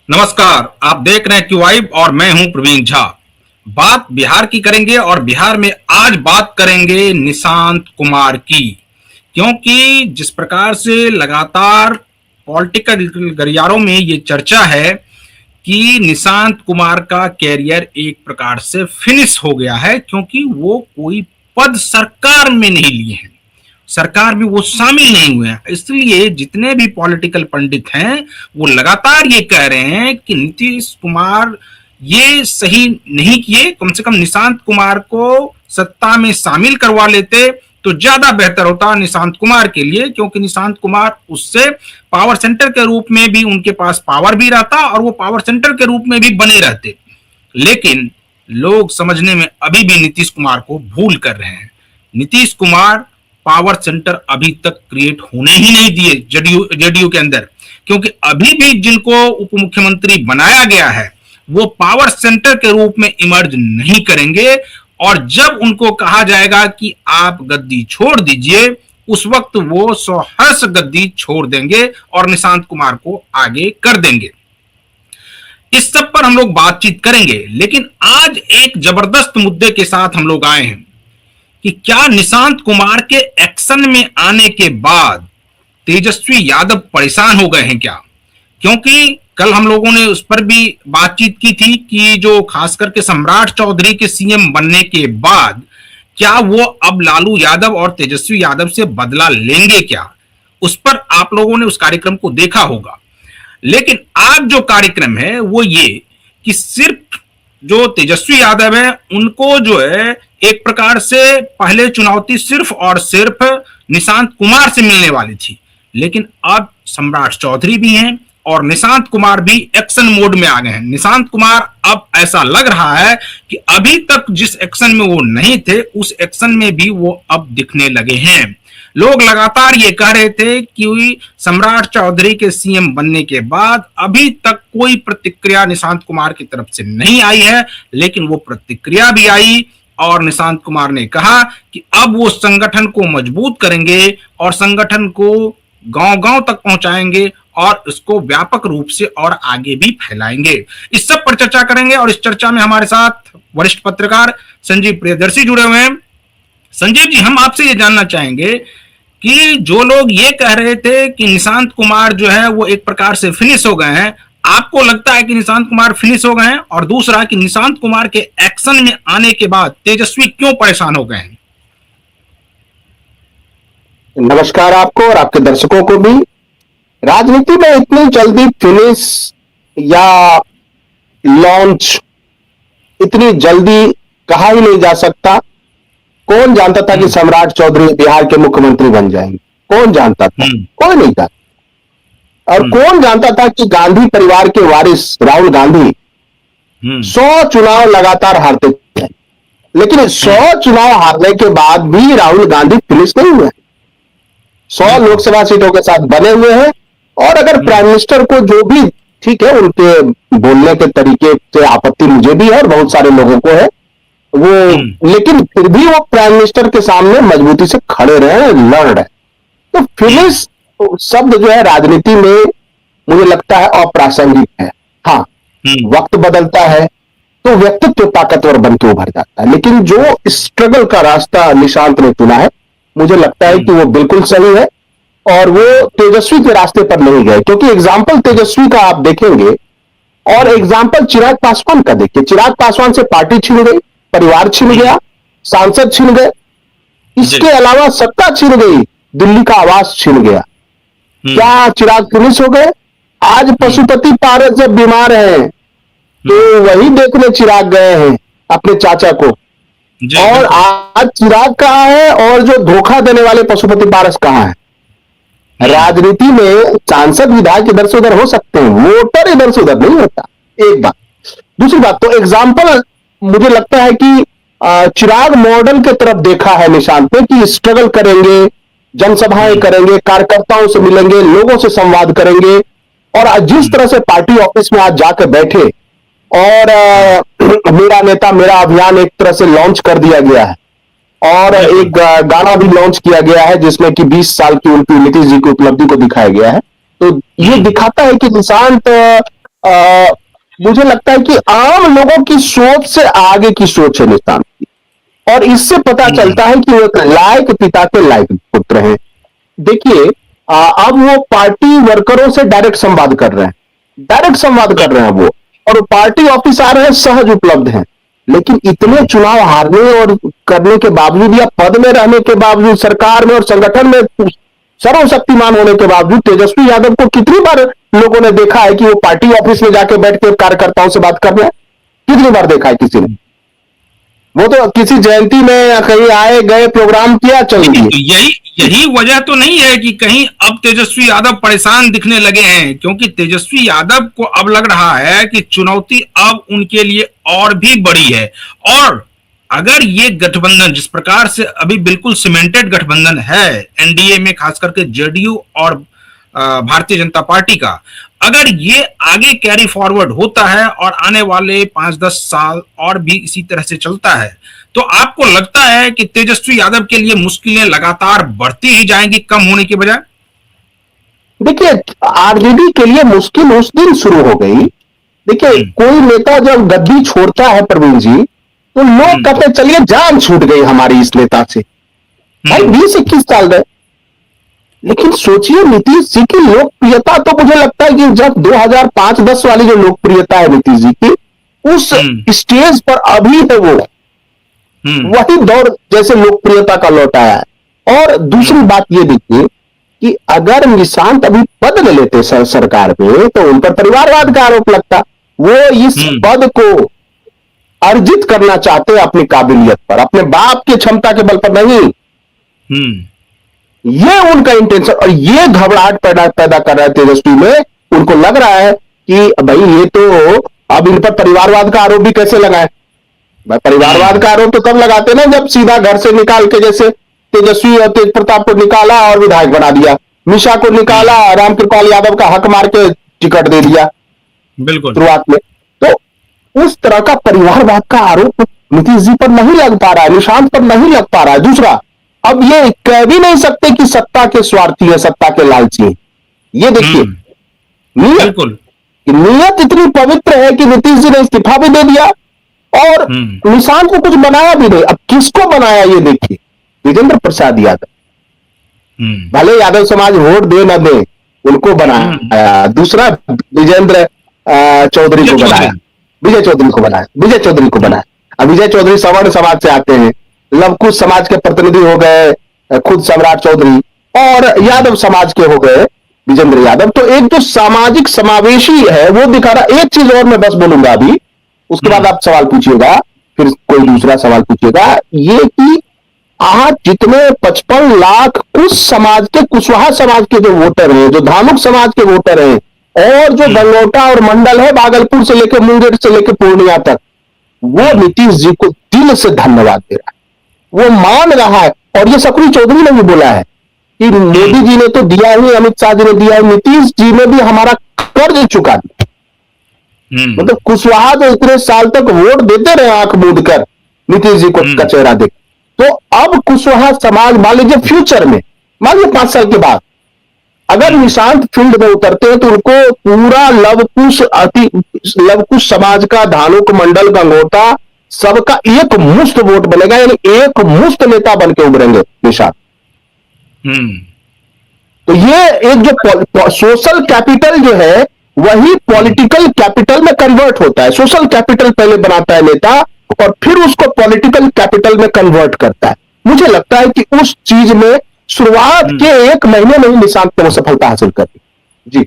नमस्कार। आप देख रहे हैं क्यू वाइब और मैं हूं प्रवीण झा। बात बिहार की करेंगे और बिहार में आज बात करेंगे निशांत कुमार की, क्योंकि जिस प्रकार से लगातार पॉलिटिकल गलियारों में ये चर्चा है कि निशांत कुमार का कैरियर एक प्रकार से फिनिश हो गया है, क्योंकि वो कोई पद सरकार में नहीं लिए हैं, सरकार में वो शामिल नहीं हुए हैं। इसलिए जितने भी पॉलिटिकल पंडित हैं वो लगातार ये कह रहे हैं कि नीतीश कुमार ये सही नहीं किए, कम से कम निशांत कुमार को सत्ता में शामिल करवा लेते तो ज्यादा बेहतर होता निशांत कुमार के लिए, क्योंकि निशांत कुमार उससे पावर सेंटर के रूप में भी उनके पास पावर भी रहता और वो पावर सेंटर के रूप में भी बने रहते। लेकिन लोग समझने में अभी भी नीतीश कुमार को भूल कर रहे हैं। नीतीश कुमार पावर सेंटर अभी तक क्रिएट होने ही नहीं दिए जेडीयू के अंदर, क्योंकि अभी भी जिनको उप मुख्यमंत्री बनाया गया है वो पावर सेंटर के रूप में इमर्ज नहीं करेंगे। और जब उनको कहा जाएगा कि आप गद्दी छोड़ दीजिए, उस वक्त वो सहर्ष गद्दी छोड़ देंगे और निशांत कुमार को आगे कर देंगे। इस सब पर हम लोग बातचीत करेंगे, लेकिन आज एक जबरदस्त मुद्दे के साथ हम लोग आए हैं कि क्या निशांत कुमार के एक्शन में आने के बाद तेजस्वी यादव परेशान हो गए हैं क्या? क्योंकि कल हम लोगों ने उस पर भी बातचीत की थी कि जो खास करके सम्राट चौधरी के सीएम बनने के बाद क्या वो अब लालू यादव और तेजस्वी यादव से बदला लेंगे क्या? उस पर आप लोगों ने उस कार्यक्रम को देखा होगा। लेकिन आज जो कार्यक्रम है वो ये कि सिर्फ जो तेजस्वी यादव है उनको जो है एक प्रकार से पहले चुनौती सिर्फ और सिर्फ निशांत कुमार से मिलने वाली थी, लेकिन अब सम्राट चौधरी भी हैं और निशांत कुमार भी एक्शन मोड में आ गए हैं। निशांत कुमार अब ऐसा लग रहा है कि अभी तक जिस एक्शन में वो नहीं थे उस एक्शन में भी वो अब दिखने लगे हैं। लोग लगातार ये कह रहे थे कि सम्राट चौधरी के सीएम बनने के बाद अभी तक कोई प्रतिक्रिया निशांत कुमार की तरफ से नहीं आई है, लेकिन वो प्रतिक्रिया भी आई और निशांत कुमार ने कहा कि अब वो संगठन को मजबूत करेंगे और संगठन को गांव-गांव तक पहुंचाएंगे और इसको व्यापक रूप से और आगे भी फैलाएंगे। इस सब पर चर्चा करेंगे और इस चर्चा में हमारे साथ वरिष्ठ पत्रकार संजीव प्रियदर्शी जुड़े हुए हैं। संजीव जी, हम आपसे ये जानना चाहेंगे कि जो लोग ये कह रहे थे कि निशांत कुमार जो है वो एक प्रकार से फिनिश हो गए हैं, आपको लगता है कि निशांत कुमार फिनिश हो गए हैं? और दूसरा कि निशांत कुमार के एक्शन में आने के बाद तेजस्वी क्यों परेशान हो गए हैं? नमस्कार आपको और आपके दर्शकों को भी। राजनीति में इतनी जल्दी फिनिश या लॉन्च इतनी जल्दी कहा ही नहीं जा सकता। कौन जानता था कि सम्राट चौधरी बिहार के मुख्यमंत्री बन जाएंगे? कौन जानता था? कोई नहीं जानता। और कौन जानता था कि गांधी परिवार के वारिस राहुल गांधी 100 चुनाव लगातार हारते थे, लेकिन 100 चुनाव हारने के बाद भी राहुल गांधी फिनिश नहीं हुए। 100 लोकसभा सीटों के साथ बने हुए हैं। और अगर प्राइम मिनिस्टर को जो भी, ठीक है, उनके बोलने के तरीके से आपत्ति मुझे भी है और बहुत सारे लोगों को है वो, लेकिन फिर भी वो प्राइम मिनिस्टर के सामने मजबूती से खड़े रहे, लड़ रहे। तो फिनिश शब्द जो है राजनीति में मुझे लगता है अप्रासंगिक है। हाँ, वक्त बदलता है तो व्यक्तित्व ताकतवर बन के उभर जाता है, लेकिन जो स्ट्रगल का रास्ता निशांत ने चुना है मुझे लगता है कि वो बिल्कुल सही है और वो तेजस्वी के रास्ते पर नहीं गए। क्योंकि एग्जाम्पल तेजस्वी का आप देखेंगे और एग्जाम्पल चिराग पासवान का देखिए। चिराग पासवान से पार्टी छिन गई, परिवार छिन गया, सांसद छिन गए, इसके अलावा सत्ता छिन गई, दिल्ली का आवास छिन गया। क्या चिराग फिनिश हो गए? आज पशुपति पारस जब बीमार हैं तो वही देखने चिराग गए हैं अपने चाचा को, और आज चिराग कहां है और जो धोखा देने वाले पशुपति पारस कहां है? राजनीति में सांसद विधायक इधर से उधर हो सकते हैं, वोटर इधर से उधर नहीं होता। एक बात। दूसरी बात, तो एग्जाम्पल मुझे लगता है कि चिराग मॉडल के तरफ देखा है निशांत ने कि स्ट्रगल करेंगे, जनसभाएं करेंगे, कार्यकर्ताओं से मिलेंगे, लोगों से संवाद करेंगे। और जिस तरह से पार्टी ऑफिस में आज जाकर बैठे और मेरा नेता मेरा अभियान एक तरह से लॉन्च कर दिया गया है और एक गाना भी लॉन्च किया गया है जिसमें कि 20 साल की उनकी नीतीश जी की उपलब्धि को दिखाया गया है। तो ये दिखाता है कि निशांत अ, मुझे लगता है कि आम लोगों की सोच से आगे की सोच है निशांत की। और इससे पता हम्म। चलता है कि वो एक लायक पिता के लायक पुत्र हैं। देखिए, अब वो पार्टी वर्करों से डायरेक्ट संवाद कर रहे हैं, डायरेक्ट संवाद कर रहे हैं वो। और वो पार्टी ऑफिस आ रहे हैं, सहज उपलब्ध हैं। लेकिन इतने चुनाव हारने और करने के बावजूद, या पद में रहने के बावजूद, सरकार में और संगठन में सर्वशक्तिमान होने के बावजूद, तेजस्वी यादव को कितनी बार लोगों ने देखा है कि वो पार्टी ऑफिस में जाके बैठ के कार्यकर्ताओं से बात कर रहे हैं? कितनी बार देखा है किसी ने? वो तो किसी जयंती में कहीं आए गए, प्रोग्राम किया, चल नहीं, दिए। तो यही यही वजह तो नहीं है कि कहीं अब तेजस्वी यादव परेशान दिखने लगे हैं, क्योंकि तेजस्वी यादव को अब लग रहा है कि चुनौती अब उनके लिए और भी बड़ी है। और अगर ये गठबंधन जिस प्रकार से अभी बिल्कुल सीमेंटेड गठबंधन है एनडीए में, खास करके जेडीयू और भारतीय जनता पार्टी का, अगर ये आगे कैरी फॉरवर्ड होता है और आने वाले 5-10 साल और भी इसी तरह से चलता है, तो आपको लगता है कि तेजस्वी यादव के लिए मुश्किलें लगातार बढ़ती ही जाएंगी, कम होने के बजाय? देखिए, आरजेडी के लिए मुश्किल उस दिन शुरू हो गई। देखिए, कोई नेता जब गद्दी छोड़ता है प्रवीण जी, तो लोग कहते हैं चलिए जान छूट गई हमारी इस नेता से। भाई 20-21 साल गए। लेकिन सोचिए, नीतीश जी की लोकप्रियता तो मुझे लगता है कि जब 2005-10 वाली जो लोकप्रियता है नीतीश जी की, उस स्टेज पर अभी है वो, वही दौर जैसे लोकप्रियता का लौट आया है। और दूसरी बात ये देखिए कि अगर निशांत अभी पद ले लेते सरकार में, तो उन पर परिवारवाद का आरोप लगता। वो इस पद को अर्जित करना चाहते हैं अपनी काबिलियत पर, अपने बाप की क्षमता के बल पर नहीं। ये उनका इंटेंशन, और ये घबराहट पैदा कर रहा है तेजस्वी में। उनको लग रहा है कि भाई ये तो अब इन पर परिवारवाद का आरोप भी कैसे लगाए। परिवारवाद का आरोप तो तब लगाते ना जब सीधा घर से निकाल के, जैसे तेजस्वी और तेज प्रताप को निकाला और विधायक बना दिया, मिशा को निकाला, रामकृपाल यादव का हक मार के टिकट दे दिया बिल्कुल शुरुआत में। तो उस तरह का परिवारवाद का आरोप नीतीश जी पर नहीं लग पा रहा है, निशांत पर नहीं लग पा रहा है। दूसरा, अब ये कह भी नहीं सकते कि सत्ता के स्वार्थी है, सत्ता के लालची है। ये देखिए नीयत इतनी पवित्र है कि नीतीश जी ने इस्तीफा भी दे दिया और निशांत को कुछ बनाया भी नहीं। अब किसको बनाया ये देखिए, विजेंद्र प्रसाद यादव। भले यादव समाज वोट दे न दे, उनको बनाया। दूसरा, विजेंद्र चौधरी को बनाया, विजय चौधरी को बनाया, विजय चौधरी को बनाया। अब विजय चौधरी सवर्ण समाज से आते हैं, लवकुश समाज के प्रतिनिधि हो गए खुद सम्राट चौधरी, और यादव समाज के हो गए विजेंद्र यादव। तो एक जो सामाजिक समावेशी है वो दिखा रहा। एक चीज और मैं बस बोलूंगा अभी, उसके बाद आप सवाल पूछिएगा, फिर कोई दूसरा सवाल पूछिएगा। ये कि आज जितने 55 लाख कुछ समाज के, कुशवाहा समाज के जो वोटर हैं, जो धामुक समाज के वोटर हैं, और जो गंगोटा और मंडल है भागलपुर से लेकर मुंगेर से लेकर पूर्णिया तक, वो नीतीश जी को दिल से धन्यवाद दे रहा है, वो मान रहा है। और ये सकरी चौधरी ने भी बोला है कि मोदी जी ने तो दिया ही, अमित शाह जी ने दिया है, नीतीश जी ने भी हमारा कर्ज चुका दिया। मतलब कुशवाहा जो इतने साल तक वोट देते रहे आंख मूंद कर नीतीश जी को का चेहरा देख, तो अब कुशवाहा समाज, मान लीजिए फ्यूचर में, मान लीजिए 5 साल के बाद अगर निशांत फील्ड में उतरते हैं, तो उनको पूरा लवकुश समाज का, धानुक मंडल, गंगोटा, सबका एक मुश्त वोट बनेगा, यानी एक मुश्त नेता बन के उभरेंगे निशांत। तो ये एक जो सोशल कैपिटल जो है, वही पॉलिटिकल कैपिटल में कन्वर्ट होता है। सोशल कैपिटल पहले बनाता है नेता, और फिर उसको पॉलिटिकल कैपिटल में कन्वर्ट करता है। मुझे लगता है कि उस चीज में शुरुआत के 1 महीने में ही निशांत ने सफलता हासिल कर दी। जी।